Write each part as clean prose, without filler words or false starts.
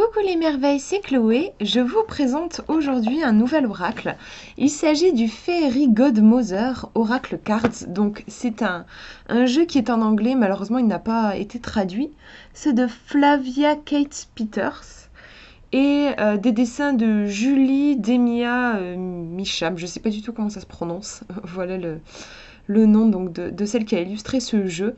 Coucou les merveilles, c'est Chloé. Je vous présente aujourd'hui un nouvel oracle. Il s'agit du Fairy Godmother Oracle Cards. Donc c'est un jeu qui est en anglais, malheureusement il n'a pas été traduit. C'est de Flavia Kate Peters et des dessins de Julie Demia Micham. Je ne sais pas du tout comment ça se prononce. Voilà le nom donc de celle qui a illustré ce jeu.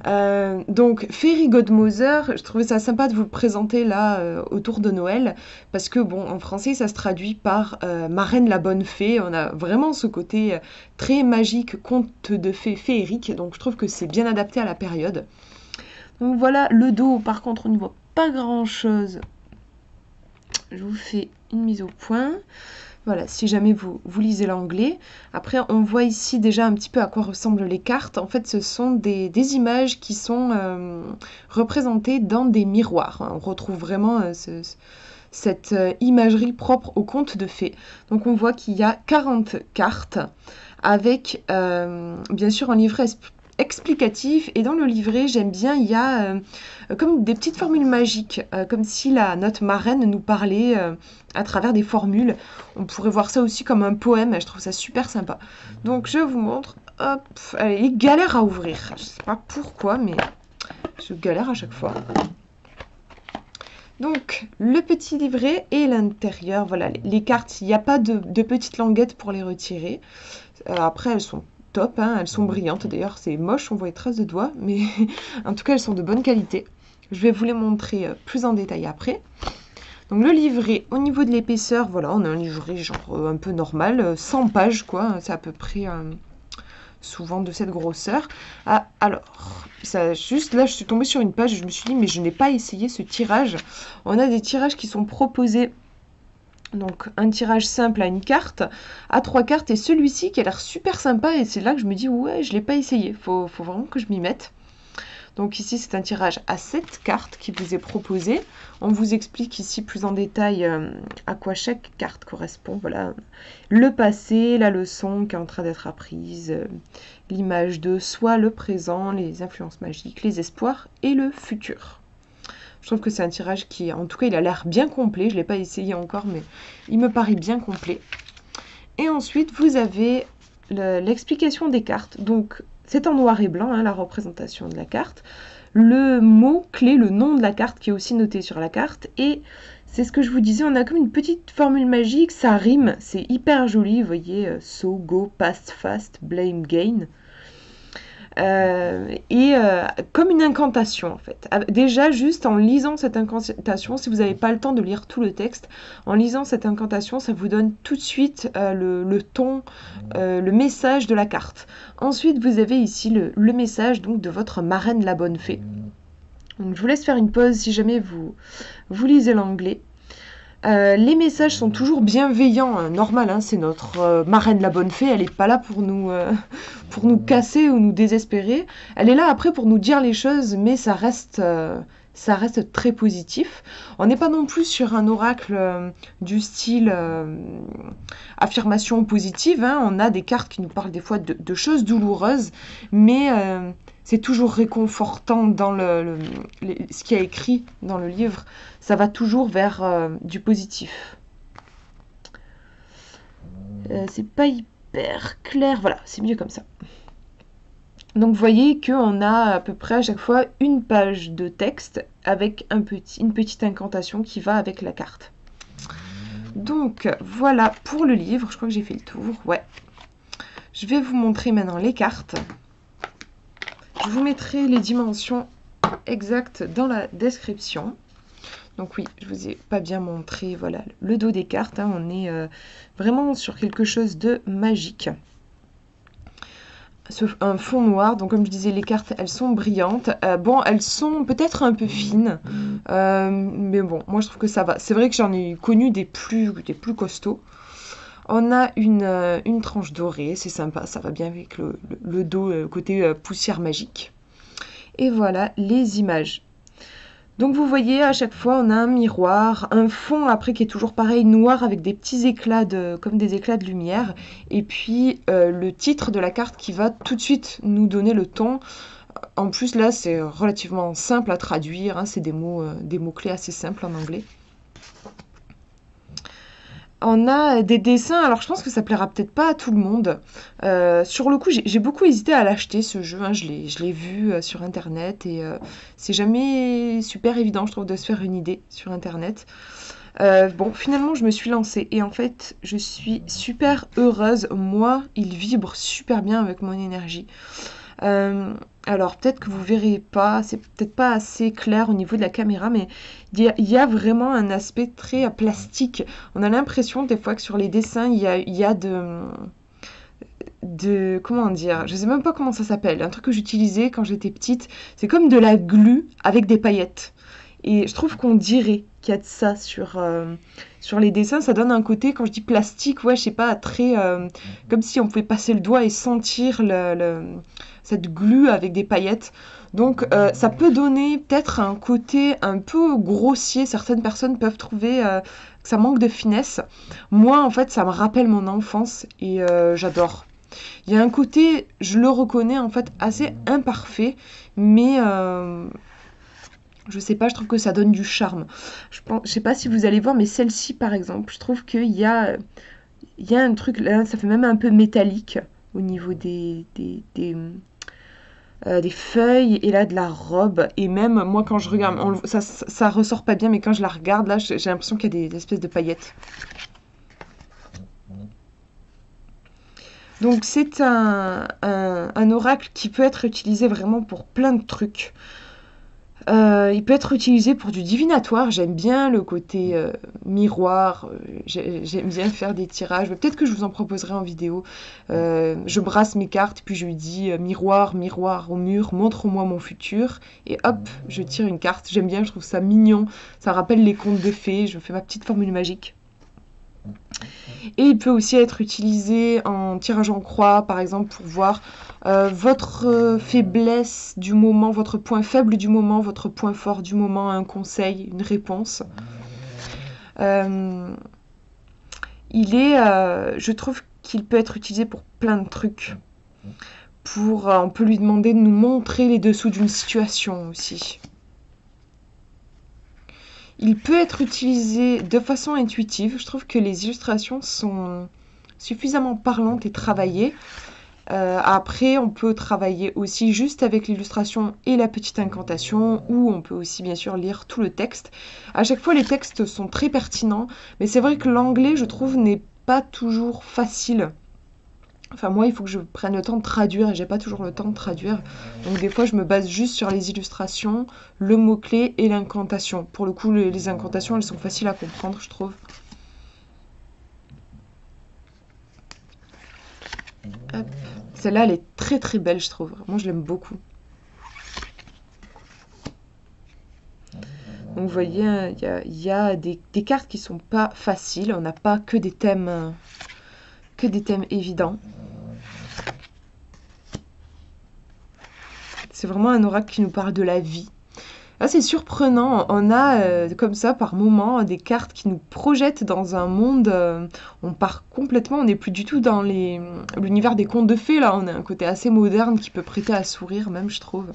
Donc Fairy Godmother, je trouvais ça sympa de vous le présenter là autour de Noël, parce que bon, en français ça se traduit par Marraine la bonne fée. On a vraiment ce côté très magique, conte de fées féerique, donc je trouve que c'est bien adapté à la période. Donc voilà, le dos par contre on n'y voit pas grand chose. Je vous fais une mise au point. Voilà, si jamais vous lisez l'anglais. Après, on voit ici déjà un petit peu à quoi ressemblent les cartes. En fait, ce sont des images qui sont représentées dans des miroirs. On retrouve vraiment cette imagerie propre au conte de fées. Donc, on voit qu'il y a 40 cartes avec, bien sûr, un livret explicatif. Et dans le livret, j'aime bien, il y a comme des petites formules magiques, comme si notre marraine nous parlait à travers des formules. On pourrait voir ça aussi comme un poème, et je trouve ça super sympa. Donc je vous montre, hop, il galère à ouvrir. Je sais pas pourquoi, mais je galère à chaque fois. Donc le petit livret et l'intérieur, voilà, les cartes, il n'y a pas de petites languettes pour les retirer. Après, elles sont top, hein, elles sont brillantes. D'ailleurs, c'est moche, on voit les traces de doigts, mais en tout cas, elles sont de bonne qualité. Je vais vous les montrer plus en détail après. Donc le livret, au niveau de l'épaisseur, voilà, on a un livret genre un peu normal, 100 pages quoi, c'est à peu près souvent de cette grosseur. Ah, alors, ça, juste là je suis tombée sur une page et je me suis dit mais je n'ai pas essayé ce tirage. On a des tirages qui sont proposés, donc un tirage simple à une carte, à 3 cartes, et celui-ci qui a l'air super sympa, et c'est là que je me dis ouais je ne l'ai pas essayé, faut vraiment que je m'y mette. Donc ici, c'est un tirage à 7 cartes qui vous est proposé. On vous explique ici plus en détail à quoi chaque carte correspond. Voilà, le passé, la leçon qui est en train d'être apprise, l'image de soi, le présent, les influences magiques, les espoirs et le futur. Je trouve que c'est un tirage qui, en tout cas, il a l'air bien complet. Je ne l'ai pas essayé encore, mais il me paraît bien complet. Et ensuite, vous avez l'explication des cartes. Donc, c'est en noir et blanc, hein, la représentation de la carte. Le mot-clé, le nom de la carte qui est aussi noté sur la carte. Et c'est ce que je vous disais, on a comme une petite formule magique, ça rime, c'est hyper joli. Vous voyez, so, go, past, fast, blame, gain. Comme une incantation en fait. Déjà juste en lisant cette incantation, si vous n'avez pas le temps de lire tout le texte, en lisant cette incantation, ça vous donne tout de suite le ton, le message de la carte. Ensuite, vous avez ici le message donc de votre marraine la bonne fée. Donc je vous laisse faire une pause si jamais vous lisez l'anglais. Les messages sont toujours bienveillants, normal, hein, c'est notre marraine la bonne fée, elle n'est pas là pour nous casser ou nous désespérer. Elle est là après pour nous dire les choses, mais ça reste très positif. On n'est pas non plus sur un oracle du style affirmation positive, hein. On a des cartes qui nous parlent des fois de choses douloureuses, mais c'est toujours réconfortant dans ce qui est écrit dans le livre. Ça va toujours vers du positif. C'est pas hyper clair. Voilà, c'est mieux comme ça. Donc vous voyez qu'on a à peu près à chaque fois une page de texte avec une petite incantation qui va avec la carte. Donc voilà pour le livre. Je crois que j'ai fait le tour. Ouais. Je vais vous montrer maintenant les cartes. Je vous mettrai les dimensions exactes dans la description. Donc oui, je vous ai pas bien montré, voilà, le dos des cartes. Hein, on est vraiment sur quelque chose de magique. Un fond noir, donc comme je disais, les cartes, elles sont brillantes. Bon, elles sont peut-être un peu fines, mais bon, moi je trouve que ça va. C'est vrai que j'en ai connu des plus costauds. On a une tranche dorée, c'est sympa, ça va bien avec le dos, côté poussière magique. Et voilà les images. Donc vous voyez, à chaque fois, on a un miroir, un fond après qui est toujours pareil, noir avec des petits éclats comme des éclats de lumière. Et puis le titre de la carte qui va tout de suite nous donner le ton. en plus, là, c'est relativement simple à traduire, hein, c'est des mots-clés assez simples en anglais. On a des dessins, alors je pense que ça plaira peut-être pas à tout le monde. Sur le coup, j'ai beaucoup hésité à l'acheter ce jeu, hein, je l'ai vu sur internet et c'est jamais super évident, je trouve, de se faire une idée sur internet. Bon, finalement, je me suis lancée et en fait, je suis super heureuse. Moi, il vibre super bien avec mon énergie. Euh, alors peut-être que vous verrez pas, c'est peut-être pas assez clair au niveau de la caméra, mais il y a vraiment un aspect très plastique. On a l'impression des fois que sur les dessins, il y a comment dire, je sais même pas comment ça s'appelle, un truc que j'utilisais quand j'étais petite, c'est comme de la glu avec des paillettes. Et je trouve qu'on dirait qu'il y a de ça sur les dessins. Ça donne un côté, quand je dis plastique, ouais, je sais pas, très... comme si on pouvait passer le doigt et sentir cette glu avec des paillettes. Donc ça peut donner peut-être un côté un peu grossier. Certaines personnes peuvent trouver que ça manque de finesse. Moi, en fait, ça me rappelle mon enfance et j'adore. Il y a un côté, je le reconnais, en fait, assez imparfait, mais je sais pas, je trouve que ça donne du charme. Je sais pas si vous allez voir, mais celle-ci, par exemple, je trouve il y a un truc, là, ça fait même un peu métallique au niveau des feuilles et là de la robe. Et même, moi, quand je regarde, ça ressort pas bien, mais quand je la regarde, là, j'ai l'impression qu'il y a des espèces de paillettes. Donc c'est un oracle qui peut être utilisé vraiment pour plein de trucs. Il peut être utilisé pour du divinatoire. J'aime bien le côté miroir. J'aime bien faire des tirages. Peut-être que je vous en proposerai en vidéo. Je brasse mes cartes, puis je lui dis miroir, miroir au mur, montre-moi mon futur. Et hop, je tire une carte. J'aime bien, je trouve ça mignon. Ça rappelle les contes de fées. Je fais ma petite formule magique. Et il peut aussi être utilisé en tirage en croix, par exemple, pour voir votre faiblesse du moment, votre point faible du moment, votre point fort du moment, un conseil, une réponse. Euh, je trouve qu'il peut être utilisé pour plein de trucs. On peut lui demander de nous montrer les dessous d'une situation aussi. Il peut être utilisé de façon intuitive. Je trouve que les illustrations sont suffisamment parlantes et travaillées. Après, on peut travailler aussi juste avec l'illustration et la petite incantation, ou on peut aussi bien sûr lire tout le texte. À chaque fois, les textes sont très pertinents, mais c'est vrai que l'anglais, je trouve, n'est pas toujours facile. Enfin, moi, il faut que je prenne le temps de traduire et j'ai pas toujours le temps de traduire. Donc, des fois, je me base juste sur les illustrations, le mot-clé et l'incantation. Pour le coup, les incantations, elles sont faciles à comprendre, je trouve. Hop. Celle-là, elle est très très belle, je trouve. Moi, je l'aime beaucoup. Donc, vous voyez, hein, il y a des cartes qui sont pas faciles. On n'a pas que des thèmes évidents. C'est vraiment un oracle qui nous parle de la vie. Là, c'est surprenant. On a comme ça par moment des cartes qui nous projettent dans un monde. On part complètement. On n'est plus du tout dans l'univers des contes de fées. Là, on a un côté assez moderne qui peut prêter à sourire, même, je trouve.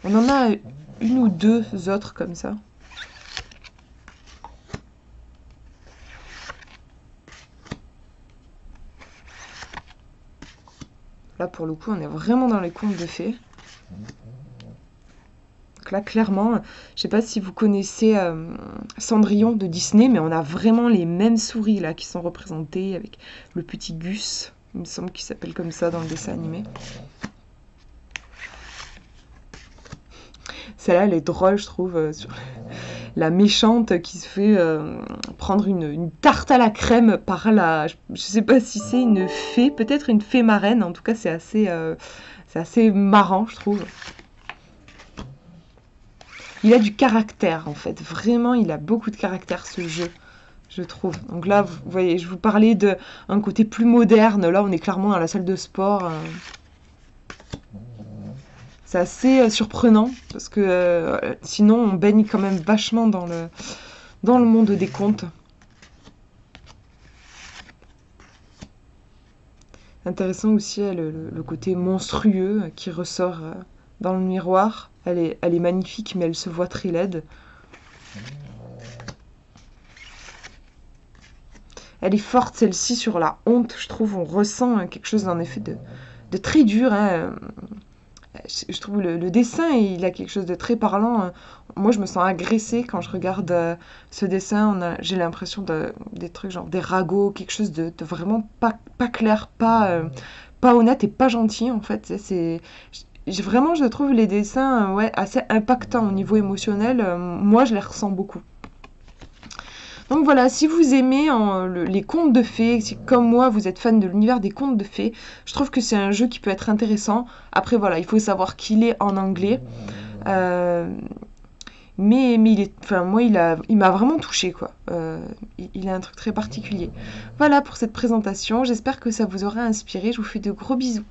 On en a une ou deux autres comme ça. Là, pour le coup, on est vraiment dans les contes de fées. Donc là, clairement, je sais pas si vous connaissez Cendrillon de Disney, mais on a vraiment les mêmes souris là qui sont représentées avec le petit Gus, il me semble qu'il s'appelle comme ça dans le dessin animé. Celle-là, elle est drôle, je trouve, sur la méchante qui se fait prendre une tarte à la crème par je sais pas si c'est une fée, peut-être une fée marraine. En tout cas, c'est assez marrant, je trouve. Il a du caractère, en fait. Vraiment, il a beaucoup de caractère, ce jeu, je trouve. Donc là, vous voyez, je vous parlais d'un côté plus moderne. Là, on est clairement dans la salle de sport. C'est assez surprenant, parce que sinon, on baigne quand même vachement dans le monde des contes. Intéressant aussi le côté monstrueux qui ressort dans le miroir. Elle est magnifique, mais elle se voit très laide. Elle est forte, celle-ci, sur la honte, je trouve. On ressent quelque chose, en effet, de très dur. Hein. Je trouve le dessin, il a quelque chose de très parlant. Moi, je me sens agressée quand je regarde ce dessin. J'ai l'impression des trucs genre des ragots, quelque chose de vraiment pas clair, pas honnête et pas gentil, en fait. Vraiment, je trouve les dessins ouais, assez impactants au niveau émotionnel. Moi, je les ressens beaucoup. Donc voilà, si vous aimez les contes de fées, si comme moi vous êtes fan de l'univers des contes de fées, je trouve que c'est un jeu qui peut être intéressant. Après voilà, il faut savoir qu'il est en anglais. Euh, mais enfin, moi il m'a vraiment touché quoi. Il a un truc très particulier. Voilà pour cette présentation, j'espère que ça vous aura inspiré. Je vous fais de gros bisous.